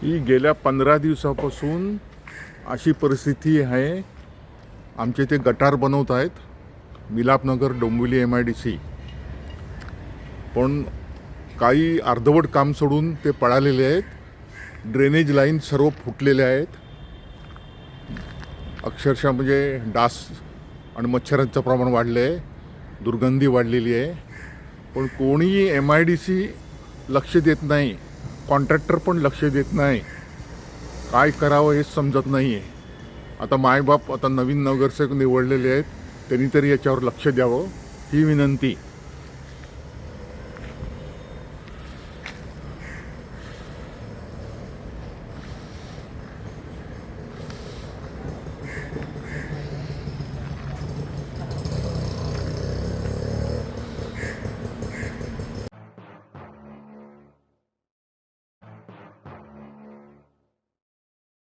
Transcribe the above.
ही गेल्या 15 दिवसापासून अशी परिस्थिती आहे. आमचे ते गटार बनवत आहेत मिलापनगर डोंबिवली MIDC, पण काही अर्धवट काम सोडून ते पळालेले आहेत. ड्रेनेज लाईन सर्व फुटलेले आहेत. अक्षरशः म्हणजे डास आणि मच्छरांचं प्रमाण वाढलं आहे, दुर्गंधी वाढलेली आहे. पण कोणीही MIDC लक्ष देत नाही, कॉन्ट्रॅक्टर पण लक्ष देत नाही. काय करावं हेच समजत नाही आहे. आता मायबाप आता नवीन नगरसेवक निवडलेले आहेत, त्यांनी तरी याच्यावर लक्ष द्यावं ही विनंती.